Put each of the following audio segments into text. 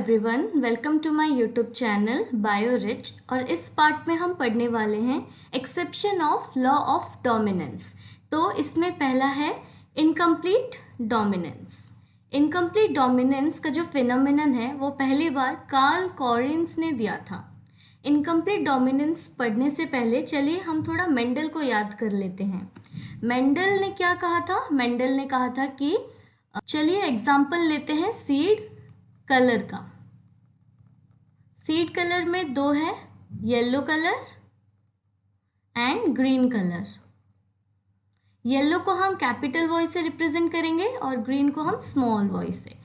Everyone, welcome to my YouTube channel Biorich. और इस part में हम पढ़ने वाले हैं exception of law of dominance. तो इसमें पहला है इनकम्प्लीट डोमिनेंस। इनकम्प्लीट डोमिनेंस का जो फिनोमिनन है वो पहली बार कार्ल कॉरिन्स ने दिया था। इनकम्प्लीट डोमिनेंस पढ़ने से पहले चलिए हम थोड़ा मेंडल को याद कर लेते हैं। मेंडल ने क्या कहा था? मेंडल ने कहा था कि चलिए एग्जाम्पल लेते हैं सीड कलर का। सीड कलर में दो है, yellow colour and green colour. Yellow को हम कैपिटल वॉइस से रिप्रेजेंट करेंगे और ग्रीन को हम स्मॉल वॉइस से।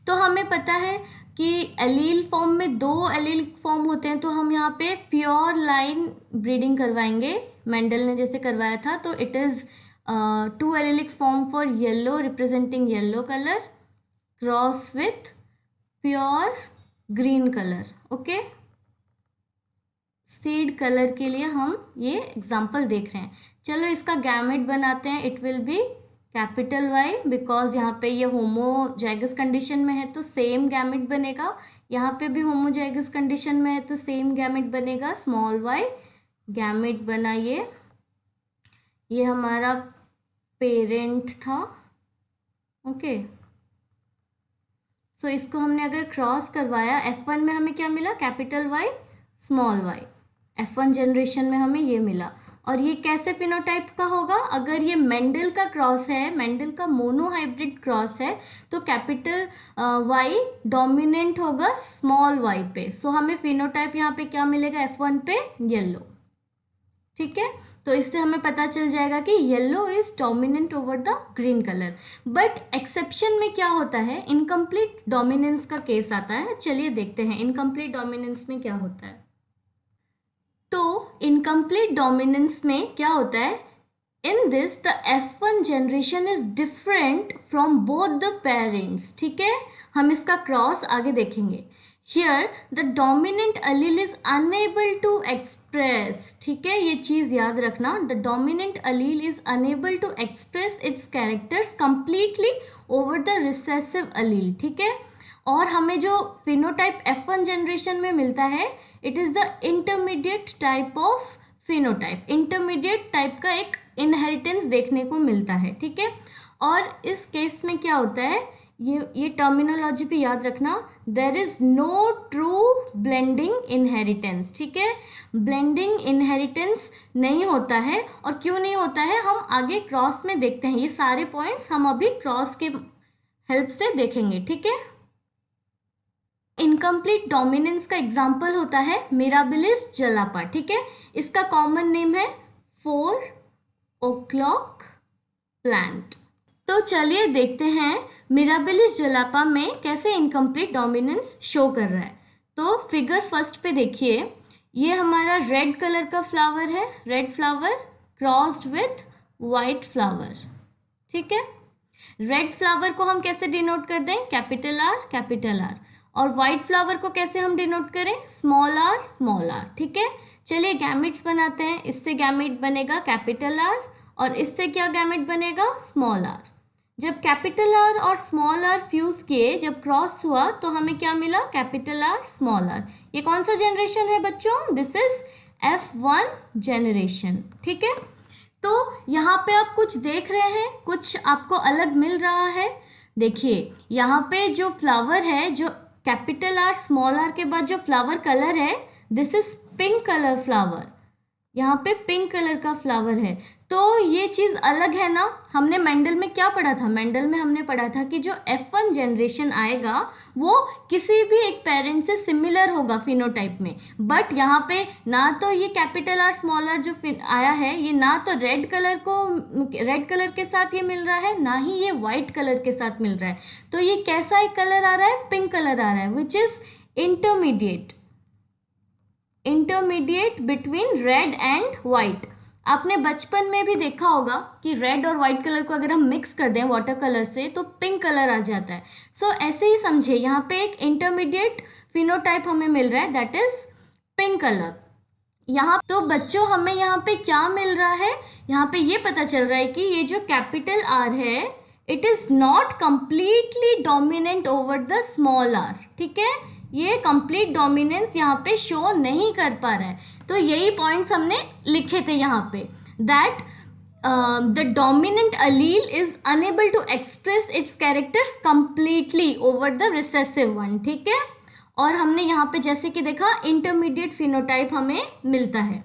तो हमें पता है कि एलील फॉर्म में दो एलील फॉर्म होते हैं, तो हम यहाँ पे प्योर लाइन ब्रीडिंग करवाएंगे, मेंडल ने जैसे करवाया था। तो it is two allelic form for yellow representing yellow colour cross with pure green colour. Okay, seed colour के लिए हम ये एग्जाम्पल देख रहे हैं। चलो इसका गैमेट बनाते हैं। It will be capital Y, because यहाँ पे ये होमोजाइगस कंडीशन में है तो सेम गैमेट बनेगा। यहाँ पे भी होमोजाइगस कंडीशन में है तो सेम गैमेट बनेगा, स्मॉल वाई। गैमेट बनाइए, ये हमारा पेरेंट था। ओके, सो इसको हमने अगर क्रॉस करवाया, F1 में हमें क्या मिला? Capital Y small Y. F1 generation में हमें ये मिला। और ये कैसे फिनोटाइप का होगा? अगर ये मेंडल का क्रॉस है, मेंडल का मोनोहाइब्रिड क्रॉस है, तो कैपिटल वाई डोमिनेंट होगा स्मॉल वाई पे। सो हमें फिनोटाइप यहाँ पे क्या मिलेगा? F1 पे येलो। ठीक है, तो इससे हमें पता चल जाएगा कि yellow is dominant over the green colour. But exception में क्या होता है? इनकम्प्लीट डोमिनेंस का केस आता है। चलिए देखते हैं इनकम्प्लीट डोमिनेंस में क्या होता है। तो इनकम्प्लीट डोमिनेंस में क्या होता है? In this the F1 generation is different from both the parents. ठीक है, हम इसका क्रॉस आगे देखेंगे। Here the dominant allele is unable to express, ठीक है, ये चीज़ याद रखना। The dominant allele is unable to express its characters completely over the recessive allele, ठीक है। और हमें जो फिनोटाइप F1 जनरेशन में मिलता है, it is the intermediate type of phenotype। Intermediate type का एक इनहेरिटेंस देखने को मिलता है, ठीक है। और इस केस में क्या होता है, ये टर्मिनोलॉजी पे याद रखना। There is no true blending inheritance, ठीक है। ब्लेंडिंग इनहेरिटेंस नहीं होता है। और क्यों नहीं होता है हम आगे क्रॉस में देखते हैं। ये सारे पॉइंट्स हम अभी क्रॉस के हेल्प से देखेंगे, ठीक है। इनकम्प्लीट डोमिनेंस का एग्जाम्पल होता है मिराबिलिस जलापा, ठीक है। इसका कॉमन नेम है 4 o'clock प्लांट। तो चलिए देखते हैं मिराबिलिस जलापा में कैसे इनकम्प्लीट डोमिनेंस शो कर रहा है। तो फिगर फर्स्ट पे देखिए, ये हमारा रेड कलर का फ्लावर है, red flower crossed with white flower, ठीक है। रेड फ्लावर को हम कैसे डिनोट कर दें? Capital R capital R. और वाइट फ्लावर को कैसे हम डिनोट करें? स्मॉल आर, ठीक है। चलिए गैमेट्स बनाते हैं। इससे गैमेट बनेगा कैपिटल आर और इससे क्या गैमेट बनेगा? Small R. जब कैपिटल आर और स्मॉल आर फ्यूज किए, जब क्रॉस हुआ, तो हमें क्या मिला? Capital R small R. ये कौन सा जनरेशन है बच्चों? दिस इज F1 जनरेशन, ठीक है। तो यहाँ पे आप कुछ देख रहे हैं, कुछ आपको अलग मिल रहा है। देखिए यहाँ पे जो फ्लावर है, जो कैपिटल आर स्मॉल आर के बाद जो फ्लावर कलर है, this is pink colour flower. यहाँ पे पिंक कलर का फ्लावर है। तो ये चीज़ अलग है ना। हमने मेंडल में क्या पढ़ा था? मेंडल में हमने पढ़ा था कि जो F1 जनरेशन आएगा वो किसी भी एक पेरेंट से सिमिलर होगा फिनोटाइप में। बट यहाँ पे ना तो ये कैपिटल आर स्मॉल आर जो आया है, ये ना तो रेड कलर के साथ ये मिल रहा है, ना ही ये वाइट कलर के साथ मिल रहा है। तो ये कैसा एक कलर आ रहा है? पिंक कलर आ रहा है, which is intermediate between red and white. आपने बचपन में भी देखा होगा कि रेड और वाइट कलर को अगर हम मिक्स कर दें वाटर कलर से तो पिंक कलर आ जाता है। सो ऐसे ही समझिए, यहाँ पे एक इंटरमीडिएट फिनोटाइप हमें मिल रहा है, दैट इज पिंक कलर। यहाँ तो बच्चों हमें यहाँ पे क्या मिल रहा है? यहाँ पे ये पता चल रहा है कि ये जो कैपिटल आर है, it is not completely dominant over the small R, ठीक है। ये कंप्लीट डोमिनेंस यहाँ पे शो नहीं कर पा रहा है। तो यही पॉइंट्स हमने लिखे थे यहाँ पे, that the dominant allele is unable to express its characters completely over the recessive one, ठीक है। और हमने यहाँ पे जैसे कि देखा इंटरमीडिएट फिनोटाइप हमें मिलता है।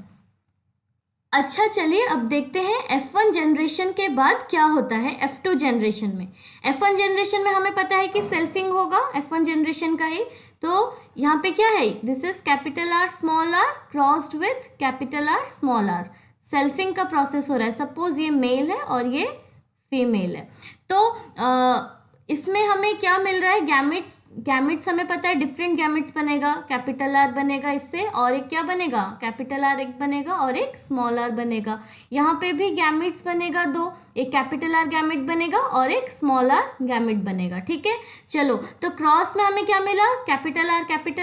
अच्छा चलिए अब देखते हैं F1 जनरेशन के बाद क्या होता है F2 जनरेशन में। F1 जनरेशन में हमें पता है कि सेल्फिंग होगा F1 जनरेशन का ही। तो यहाँ पे क्या है, this is capital R small R crossed with capital R small R, selfing का प्रोसेस हो रहा है। सपोज ये मेल है और ये फीमेल है, तो इसमें हमें क्या मिल रहा है, गैमेट्स। गैमेट्स हमें पता है डिफरेंट गैमेट्स बनेगा, कैपिटल आर बनेगा इससे, और एक क्या बनेगा, कैपिटल आर एक बनेगा और एक स्मॉल आर बनेगा। यहाँ पे भी गैमेट्स बनेगा दो, एक कैपिटल आर गैमेट बनेगा और एक स्मॉल आर गैमेट बनेगा, ठीक है। चलो तो क्रॉस में हमें क्या मिला, कैपिटल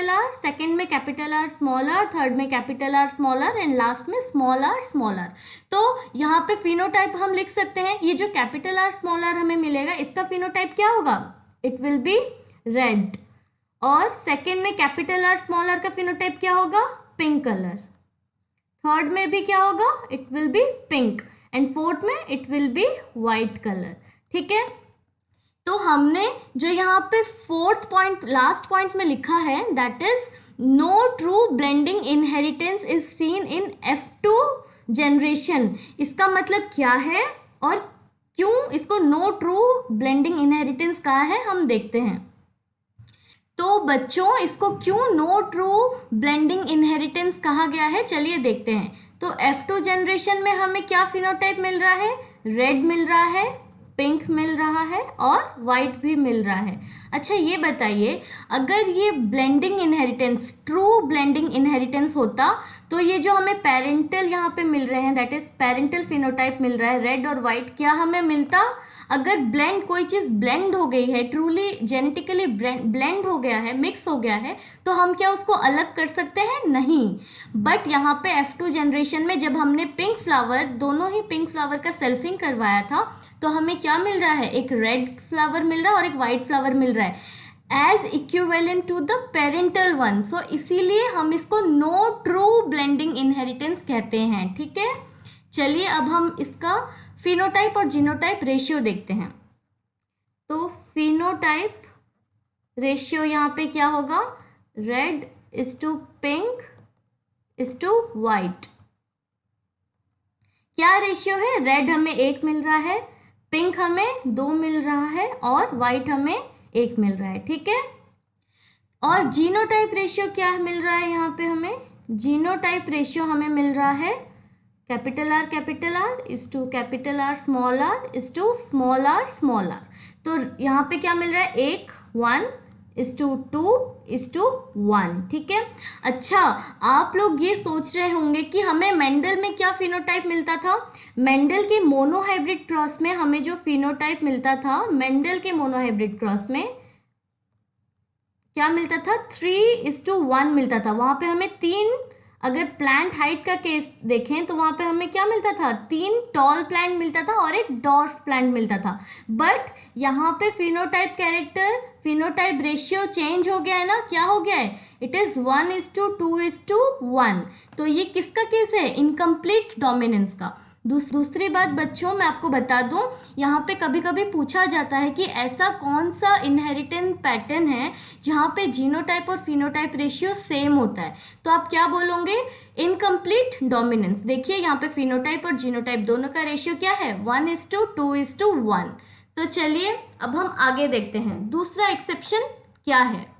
आर, सेकेंड में capital R small R, third में capital R small R and last में स्मॉल आर। तो यहाँ पे फिनोटाइप हम लिख सकते हैं, ये जो कैपिटल आर स्मॉल आर हमें मिलेगा इसका फिनोटाइप क्या होगा, इट विल बी रेड। और सेकेंड में कैपिटल आर स्मॉल आर का फिनोटाइप क्या होगा, पिंक कलर। थर्ड में भी क्या होगा, it will be pink, and fourth में it will be white colour, ठीक है। तो हमने जो यहाँ पे फोर्थ पॉइंट लास्ट पॉइंट में लिखा है, that is no true blending inheritance is seen in F2 generation. इसका मतलब क्या है और क्यों इसको नो ट्रू ब्लेंडिंग इनहेरिटेंस कहा है, हम देखते हैं। तो बच्चों इसको क्यों नो ट्रू ब्लेंडिंग इनहेरिटेंस कहा गया है, चलिए देखते हैं। तो F2 जनरेशन में हमें क्या फिनोटाइप मिल रहा है, रेड मिल रहा है, पिंक मिल रहा है और वाइट भी मिल रहा है। अच्छा ये बताइए, अगर ये blending inheritance true blending inheritance होता तो ये जो हमें पेरेंटल यहाँ पे मिल रहे हैं, दैट इज पेरेंटल फिनोटाइप मिल रहा है रेड और वाइट, क्या हमें मिलता, अगर ब्लेंड कोई चीज़ ब्लेंड हो गई है, ट्रूली जेनेटिकली ब्लेंड हो गया है, मिक्स हो गया है, तो हम क्या उसको अलग कर सकते हैं, नहीं। बट यहाँ पे F2 जनरेशन में जब हमने पिंक फ्लावर, दोनों ही पिंक फ्लावर का सेल्फिंग करवाया था, तो हमें क्या मिल रहा है, एक रेड फ्लावर मिल रहा है और एक वाइट फ्लावर मिल रहा है as equivalent to the parental one. So इसीलिए हम इसको नो ट्रू ब्लेंडिंग इनहेरिटेंस कहते हैं, ठीक है। चलिए अब हम इसका फिनोटाइप और जीनोटाइप रेशियो देखते हैं। तो फिनोटाइप रेशियो यहाँ पे क्या होगा, red is to pink is to white. क्या रेशियो है, रेड हमें 1 मिल रहा है, पिंक हमें 2 मिल रहा है और वाइट हमें 1 मिल रहा है, ठीक है। और जीनोटाइप रेशियो क्या मिल रहा है, यहाँ पे हमें जीनोटाइप रेशियो हमें मिल रहा है capital R is to capital R small R is to small R. तो यहाँ पे क्या मिल रहा है, 1 इज टू 2 इज टू 1, ठीक है। अच्छा आप लोग ये सोच रहे होंगे कि हमें मेंडल में क्या फिनोटाइप मिलता था, मेंडल के मोनोहाइब्रिड क्रॉस में हमें जो फिनोटाइप मिलता था, मेंडल के मोनोहाइब्रिड क्रॉस में क्या मिलता था, 3:1 मिलता था। वहाँ पे हमें 3, अगर प्लांट हाइट का केस देखें तो वहाँ पे हमें क्या मिलता था, 3 टॉल प्लांट मिलता था और एक डॉर्फ प्लांट मिलता था। बट यहाँ पे phenotype character, phenotype ratio change हो गया है ना, क्या हो गया है, इट इज़ 1:2:1। तो ये किसका केस है, इनकम्प्लीट डोमिनेंस का। दूसरी बात बच्चों मैं आपको बता दूं, यहाँ पे कभी कभी पूछा जाता है कि ऐसा कौन सा इनहेरिटेंस पैटर्न है जहाँ पे जीनोटाइप और फिनोटाइप रेशियो सेम होता है, तो आप क्या बोलोगे, इनकम्प्लीट डोमिनेंस। देखिए यहाँ पे फिनोटाइप और जीनोटाइप दोनों का रेशियो क्या है, 1:2:1। तो चलिए अब हम आगे देखते हैं दूसरा एक्सेप्शन क्या है।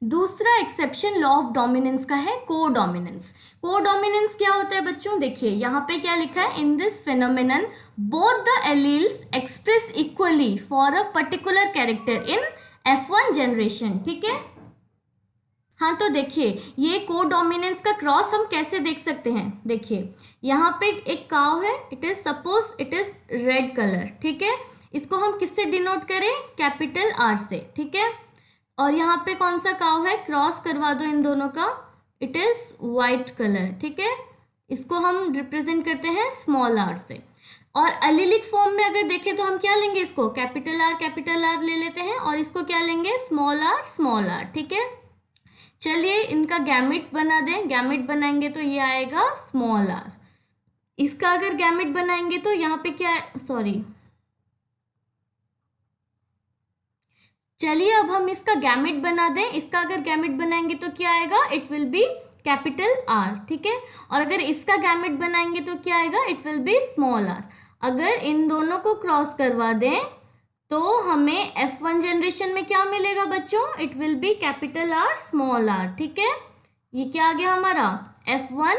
दूसरा एक्सेप्शन लॉ ऑफ डोमिनेंस का है कोडोमिनेंस। कोडोमिनेंस क्या होता है बच्चों, देखिए यहाँ पे क्या लिखा है, in this phenomenon both the alleles express equally for a particular character in F1 generation, ठीक है। हाँ तो देखिए ये कोडोमिनेंस का क्रॉस हम कैसे देख सकते हैं, देखिए यहाँ पे एक काव है, it is suppose it is red colour, ठीक है। इसको हम किससे डिनोट करें, कैपिटल R से, ठीक है। और यहाँ पे कौन सा काव है, क्रॉस करवा दो इन दोनों का, इट इज वाइट कलर, ठीक है। इसको हम रिप्रेजेंट करते हैं स्मॉल r से। और एलिलिक फॉर्म में अगर देखें तो हम क्या लेंगे, इसको कैपिटल आर ले लेते हैं और इसको क्या लेंगे, स्मॉल आर। ठीक है, चलिए इनका गैमेट बना दें। गैमेट बनाएंगे तो ये आएगा स्मॉल आर। इसका अगर गैमेट बनाएंगे तो यहाँ पे क्या है, सॉरी, चलिए अब हम इसका गैमेट बना दें। इसका अगर गैमेट बनाएंगे तो क्या आएगा, it will be capital are. ठीक है, और अगर इसका गैमेट बनाएंगे तो क्या आएगा, it will be small R. अगर इन दोनों को क्रॉस करवा दें तो हमें F1 जनरेशन में क्या मिलेगा बच्चों, it will be capital R small R. ठीक है, ये क्या आ गया हमारा F1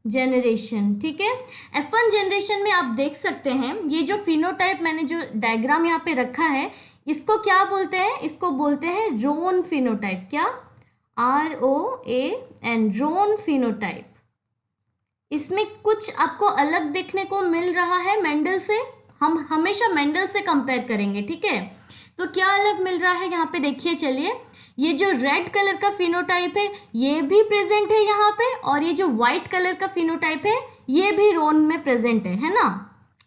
जनरेशन। ठीक है, F1 जनरेशन में आप देख सकते हैं ये जो फिनोटाइप मैंने जो डायग्राम यहाँ पे रखा है, इसको क्या बोलते हैं, इसको बोलते हैं रोन फिनोटाइप। क्या, ROAN, रोन फिनोटाइप। इसमें कुछ आपको अलग देखने को मिल रहा है मेंडल से, हम हमेशा मेंडल से कंपेयर करेंगे। ठीक है, तो क्या अलग मिल रहा है यहाँ पे देखिए, चलिए ये जो रेड कलर का फिनोटाइप है ये भी प्रेजेंट है यहाँ पे, और ये जो व्हाइट कलर का फिनोटाइप है ये भी रोन में प्रेजेंट है ना,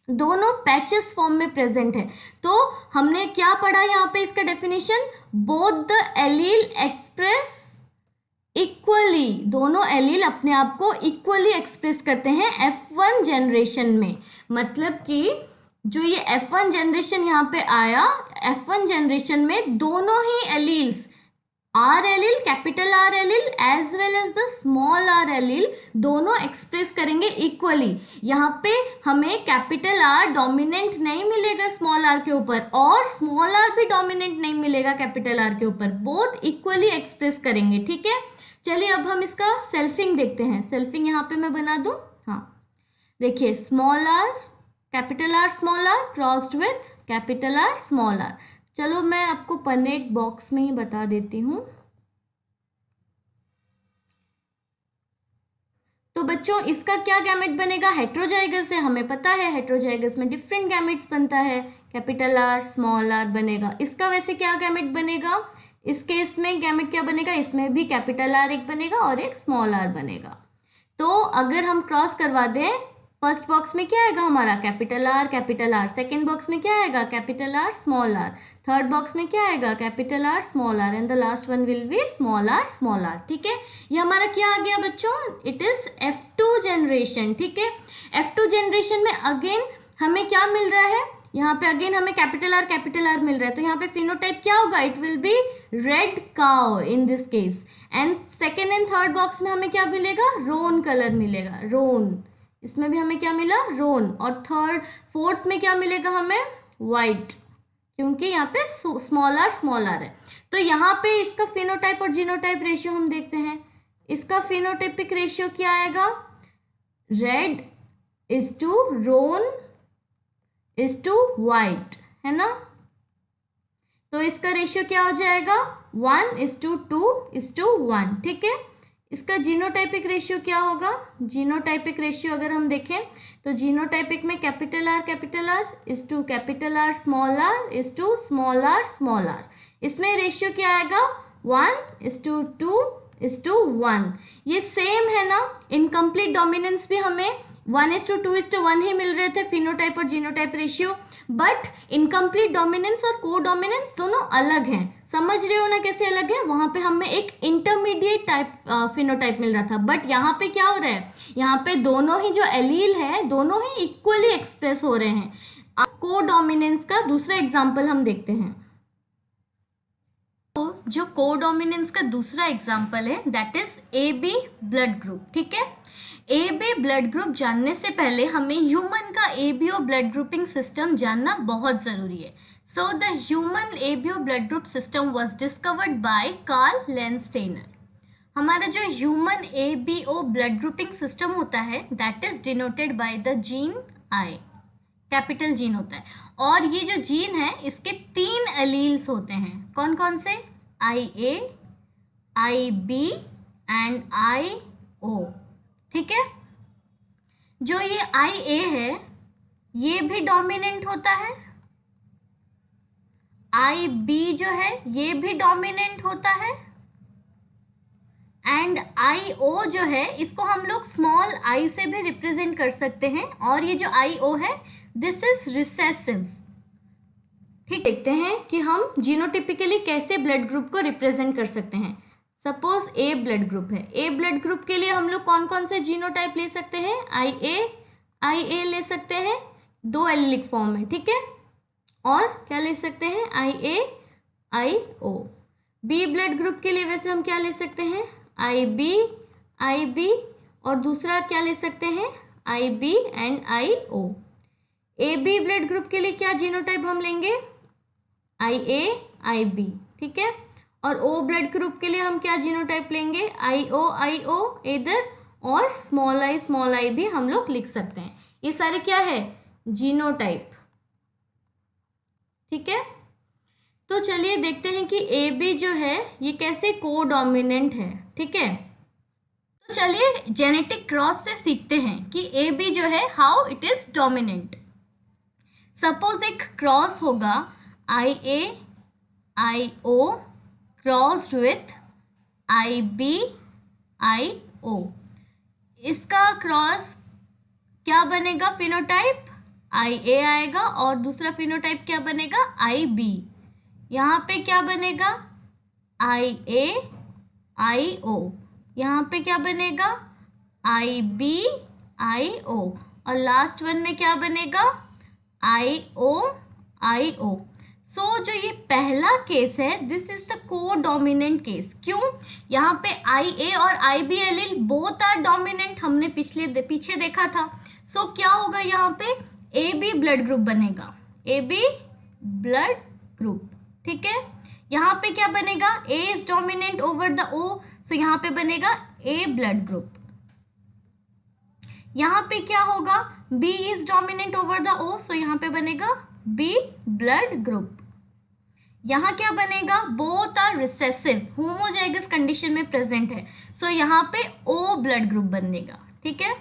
दोनों पैचेस फॉर्म में प्रेजेंट है। तो हमने क्या पढ़ा यहाँ पे, इसका definition, both the allele express equally, दोनों एलील अपने आप को इक्वली एक्सप्रेस करते हैं F1 जनरेशन में। मतलब कि जो ये F1 जनरेशन यहाँ पे आया, F1 जनरेशन में दोनों ही alleles, R allele, capital R allele as well as the small R allele, दोनों एक्सप्रेस करेंगे इक्वली। यहाँ पे हमें कैपिटल आर डोमिनेंट नहीं मिलेगा स्मॉल आर के ऊपर, और स्मॉल आर भी डोमिनेंट नहीं मिलेगा कैपिटल आर के ऊपर, बोथ इक्वली एक्सप्रेस करेंगे। ठीक है, चलिए अब हम इसका सेल्फिंग देखते हैं। सेल्फिंग यहाँ पे मैं बना दूं, हाँ देखिए, small R small R crossed with capital R small R. चलो मैं आपको परनेट बॉक्स में ही बता देती हूँ। तो बच्चों इसका क्या गैमेट बनेगा, हेट्रोजाइगस है, हमें पता है हेट्रोजाइगस में डिफरेंट गैमेट्स बनता है, कैपिटल आर स्मॉल आर बनेगा। इसका वैसे क्या गैमेट बनेगा, इस केस में गैमेट क्या बनेगा, इसमें भी कैपिटल आर एक बनेगा और एक स्मॉल आर बनेगा। तो अगर हम क्रॉस करवा दें, फर्स्ट बॉक्स में क्या आएगा हमारा, कैपिटल आर, सेकेंड बॉक्स में क्या आएगा, capital R small R, third box में क्या आएगा, capital R small R, and the last one will be small R. ठीक है, ये हमारा क्या आ गया बच्चों, इट इज F2 जनरेशन। ठीक है, F2 जनरेशन में अगेन हमें क्या मिल रहा है, यहाँ पे अगेन हमें कैपिटल आर मिल रहा है, तो यहाँ पे फिनोटाइप क्या होगा, it will be red cow in this case. And second and third box में हमें क्या मिलेगा, रोन कलर मिलेगा, रोन, इसमें भी हमें क्या मिला, रोन, और फोर्थ में क्या मिलेगा हमें, वाइट, क्योंकि यहाँ पे स्मॉल आर है। तो यहाँ पे इसका फिनोटाइप और जीनोटाइप रेशियो हम देखते हैं। इसका फिनोटाइपिक रेशियो क्या आएगा, red is to roan is to white, है ना। तो इसका रेशियो क्या हो जाएगा, 1:2:1। ठीक है, इसका जीनोटाइपिक रेशियो क्या होगा, जीनोटाइपिक रेशियो अगर हम देखें तो जीनोटाइपिक में capital R is to capital R is to small R. इसमें रेशियो क्या आएगा, 1:2:1। ये सेम है ना, इनकम्प्लीट डोमिनेंस भी हमें 1:2:1 ही मिल रहे थे, फिनोटाइप और genotype ratio, but incomplete dominance और को डोमिनेंस दोनों अलग हैं। समझ रहे हो ना कैसे अलग है, वहां पे हमें एक इंटरमीडिएट टाइप फिनोटाइप मिल रहा था, बट यहाँ पे क्या हो रहा है, यहाँ पे दोनों ही जो एलील है दोनों ही इक्वली एक्सप्रेस हो रहे हैं। को डोमिनेंस का दूसरा एग्जाम्पल हम देखते हैं। तो जो को डोमिनेंस का दूसरा एग्जाम्पल है that is AB blood group. ठीक है, AB ब्लड ग्रुप जानने से पहले हमें ह्यूमन का ABO ब्लड ग्रुपिंग सिस्टम जानना बहुत जरूरी है। So the human ABO blood group system was discovered by Karl Landsteiner. हमारा जो human ABO blood grouping system होता है that is denoted by the gene I, capital gene होता है, और ये जो जीन है इसके 3 एलील्स होते हैं, कौन कौन से, IA, IB एंड IO। ठीक है, जो ये IA है ये भी डोमिनेंट होता है, IB जो है ये भी डोमिनेंट होता है, एंड IO जो है इसको हम लोग स्मॉल I से भी रिप्रेजेंट कर सकते हैं, और ये जो IO है दिस इज रिसेसिव। ठीक, देखते हैं कि हम जीनोटिपिकली कैसे ब्लड ग्रुप को रिप्रेजेंट कर सकते हैं। सपोज ए ब्लड ग्रुप है, ए ब्लड ग्रुप के लिए हम लोग कौन कौन से जीनोटाइप ले सकते हैं? आई ए ले सकते हैं, 2 एलिलिक फॉर्म है, ठीक है। और क्या ले सकते हैं? आई ओ। बी ब्लड ग्रुप के लिए वैसे हम क्या ले सकते हैं? आई बी, और दूसरा क्या ले सकते हैं? I B and I O. A B blood group के लिए क्या जीनोटाइप हम लेंगे? आई बी, ठीक है। और ओ ब्लड ग्रुप के लिए हम क्या जीनोटाइप लेंगे? आई ओ इधर, और स्मॉल आई भी हम लोग लिख सकते हैं। ये सारे क्या है? जीनोटाइप, ठीक है। तो चलिए देखते हैं कि ए बी जो है ये कैसे कोडोमिनेंट है, ठीक है। तो चलिए जेनेटिक क्रॉस से सीखते हैं कि ए बी जो है how it is dominant. Suppose एक क्रॉस होगा आई ओ क्रॉस्ड विथ आई ओ। इसका क्रॉस क्या बनेगा? फिनोटाइप आई ए आएगा, और दूसरा फिनोटाइप क्या बनेगा? आई बी। यहाँ पे क्या बनेगा? आई ए आई ओ। यहाँ पे क्या बनेगा? आई बी आई ओ। और लास्ट वन में क्या बनेगा? आई ओ। सो जो ये पहला केस है, this is the codominant case. क्यों? यहाँ पे आई ए और I B allele both are dominant, हमने पीछे देखा था। सो क्या होगा? यहाँ पे ए बी ब्लड ग्रुप बनेगा, ए बी ब्लड ग्रुप, ठीक है। यहाँ पे क्या बनेगा? ए is dominant over the O, so यहाँ पे बनेगा ए ब्लड ग्रुप। यहाँ पे क्या होगा? B is dominant over the O, so यहाँ पे बनेगा बी ब्लड ग्रुप। यहाँ क्या बनेगा? Both are recessive, homozygous condition में प्रेजेंट है, सो यहाँ पे ओ ब्लड ग्रुप बनेगा, ठीक है।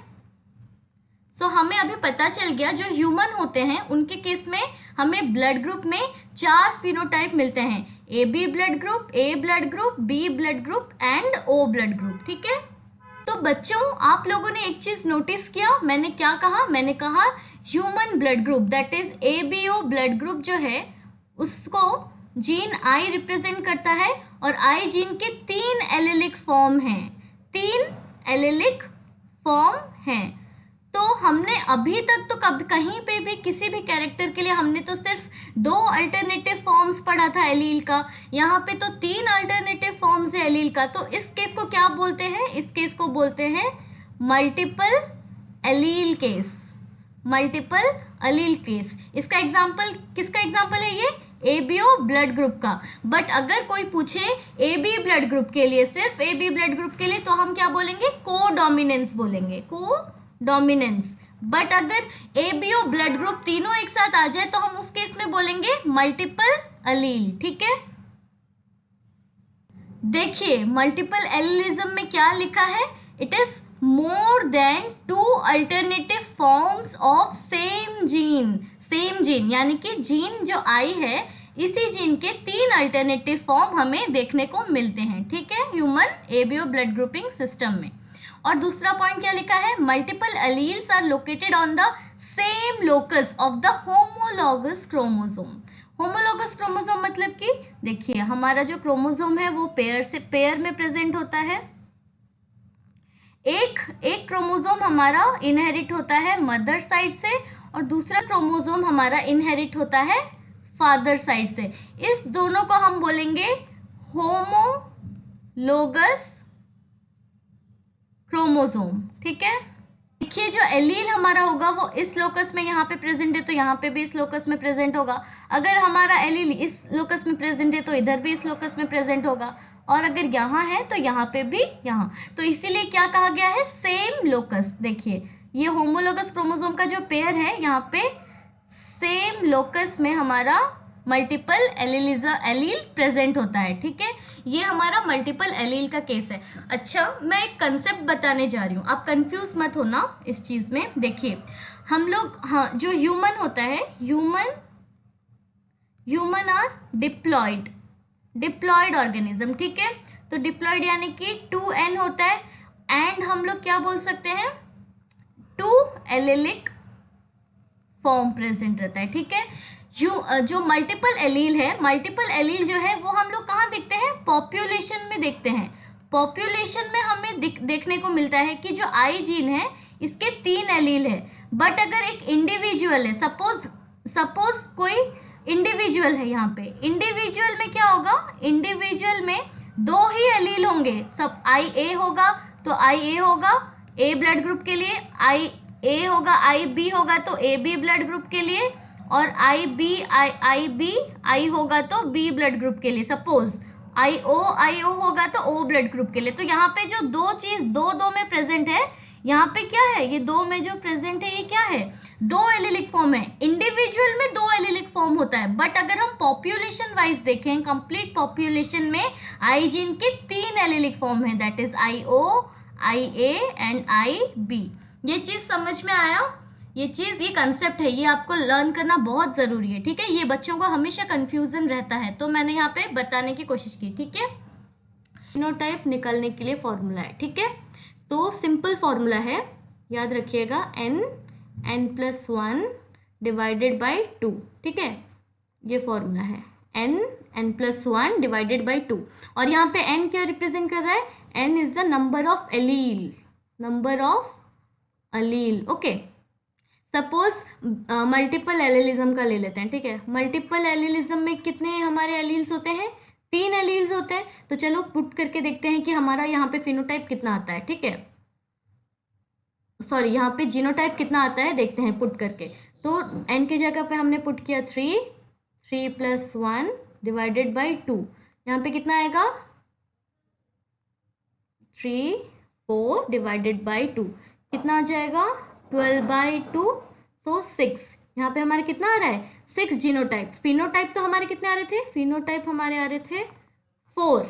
सो हमें अभी पता चल गया जो ह्यूमन होते हैं उनके केस में हमें ब्लड ग्रुप में 4 फिनोटाइप मिलते हैं, A B blood group, A blood group, B blood group and O blood group, ठीक है। तो बच्चों, आप लोगों ने एक चीज नोटिस किया, मैंने क्या कहा? मैंने कहा human blood group that is A B O blood group जो है उसको जीन आई रिप्रेजेंट करता है, और आई जीन के 3 एलिलिक फॉर्म हैं, 3 एलिलिक फॉर्म हैं। तो हमने अभी तक तो कभी कहीं पे भी किसी भी कैरेक्टर के लिए हमने तो सिर्फ 2 अल्टरनेटिव फॉर्म्स पढ़ा था एलील का, यहाँ पे तो 3 अल्टरनेटिव फॉर्म्स है एलील का। तो इस केस को क्या बोलते हैं? इस केस को बोलते हैं multiple allele case, multiple allele case. इसका एग्जाम्पल किसका एग्जाम्पल है? ये एबीओ ब्लड ग्रुप का। बट अगर कोई पूछे ए बी ब्लड ग्रुप के लिए, सिर्फ ए बी ब्लड ग्रुप के लिए, तो हम क्या बोलेंगे? कोडोमिनेंस बोलेंगे, कोडोमिनेंस। बट अगर A B O blood group तीनों एक साथ आ जाए तो हम उस केस में बोलेंगे मल्टीपल एलील, ठीक है। देखिए मल्टीपल एलीलिज्म में क्या लिखा है? It is more than 2 alternative forms of same gene, यानी कि जीन जो आई है इसी जीन के 3 अल्टरनेटिव फॉर्म हमें देखने को मिलते हैं, ठीक है, human ABO blood grouping system में। और दूसरा पॉइंट क्या लिखा है? Multiple alleles are located on the same locus of the homologous chromosome. Homologous chromosome मतलब कि देखिए हमारा जो क्रोमोसोम है वो पेयर में प्रेजेंट होता है। एक क्रोमोसोम हमारा इनहेरिट होता है मदर साइड से, और दूसरा क्रोमोसोम हमारा इनहेरिट होता है फादर साइड से। इस दोनों को हम बोलेंगे होमोलोगस क्रोमोसोम, ठीक है। देखिए जो एलील हमारा होगा वो इस लोकस में यहाँ पे प्रेजेंट है तो यहाँ पे भी इस लोकस में प्रेजेंट होगा। अगर हमारा एलील इस लोकस में प्रेजेंट है तो इधर भी इस लोकस में प्रेजेंट होगा, और अगर यहाँ है तो यहाँ पे भी यहाँ। तो इसीलिए क्या कहा गया है? Same locus. देखिए ये होमोलोगस क्रोमोसोम का जो पेयर है यहाँ पे सेम लोकस में हमारा मल्टीपल एलील प्रेजेंट होता है, ठीक है। ये हमारा मल्टीपल एलील का केस है। अच्छा मैं एक कंसेप्ट बताने जा रही हूँ, आप कंफ्यूज मत होना इस चीज़ में। देखिए हम लोग, हाँ, जो ह्यूमन होता है, ह्यूमन आर डिप्लॉयड ऑर्गेनिज्म, ठीक है। तो डिप्लॉयड यानी कि 2n होता है, एंड हम लोग क्या बोल सकते हैं? 2 एलिलिक फॉर्म प्रेजेंट रहता है, ठीक है। जो मल्टीपल एलील है, मल्टीपल एलील जो है वो हम लोग कहाँ देखते हैं, पॉपुलेशन में देखते हैं। पॉपुलेशन में हमें देखने को मिलता है कि जो आई जीन है इसके 3 एलील है, बट अगर एक इंडिविजुअल है, सपोज कोई इंडिविजुअल है, यहाँ पे इंडिविजुअल में क्या होगा, इंडिविजुअल में 2 ही एलील होंगे, सब आई ए होगा तो आई ए होगा ए ब्लड ग्रुप के लिए, आई ए होगा, आई बी होगा तो ए बी ब्लड ग्रुप के लिए, और आई बी आई होगा तो बी ब्लड ग्रुप के लिए। सपोज आई ओ होगा तो ओ ब्लड ग्रुप के लिए। तो यहाँ पे जो 2 चीज दो में प्रेजेंट है, यहाँ पे क्या है, ये 2 में जो प्रेजेंट है ये क्या है, 2 एलिलिक फॉर्म है। इंडिविजुअल में 2 एलिलिक फॉर्म होता है, बट अगर हम पॉपुलेशन वाइज देखें, कंप्लीट पॉपुलेशन में आई जीन के 3 एलिलिक फॉर्म है, that is I O, I A and I B. ये चीज समझ में आया, ये चीज, ये कंसेप्ट है, ये आपको लर्न करना बहुत जरूरी है, ठीक है। ये बच्चों को हमेशा कंफ्यूजन रहता है, तो मैंने यहाँ पे बताने की कोशिश की, ठीक है। फिनोटाइप निकालने के लिए फॉर्मूला है, ठीक है। तो सिंपल फॉर्मूला है, याद रखिएगा, n+1 डिवाइडेड बाई 2, ठीक है। ये फॉर्मूला है n+1 डिवाइडेड बाई 2, और यहाँ पे n क्या रिप्रेजेंट कर रहा है, n is the number of allele, okay. Suppose multiple allelism का ले लेते हैं, ठीक है। मल्टीपल एलिलिज्म में कितने हमारे एलील्स होते हैं, 3 एलील्स होते हैं। तो चलो पुट करके देखते हैं कि हमारा यहाँ पे फिनोटाइप कितना आता है, ठीक है, सॉरी यहाँ पे जीनोटाइप कितना आता है, देखते हैं पुट करके। तो n की जगह पे हमने पुट किया 3+1 डिवाइडेड बाई 2, यहाँ पे कितना आएगा 3, 4 डिवाइडेड बाई 2, कितना आ जाएगा 12/2, सो 6। यहाँ पे हमारे कितना आ रहा है, 6 जीनोटाइप। फिनोटाइप तो हमारे कितने आ रहे थे, फिनोटाइप हमारे आ रहे थे 4,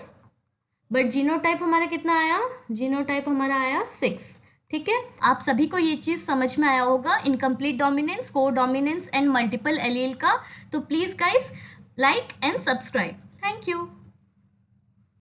बट जीनोटाइप हमारा कितना आया, जीनोटाइप हमारा आया 6, ठीक है। आप सभी को ये चीज़ समझ में आया होगा, इनकम्प्लीट डोमिनेंस, को डोमिनेंस एंड मल्टीपल एलील का। तो please guys like and subscribe, thank you.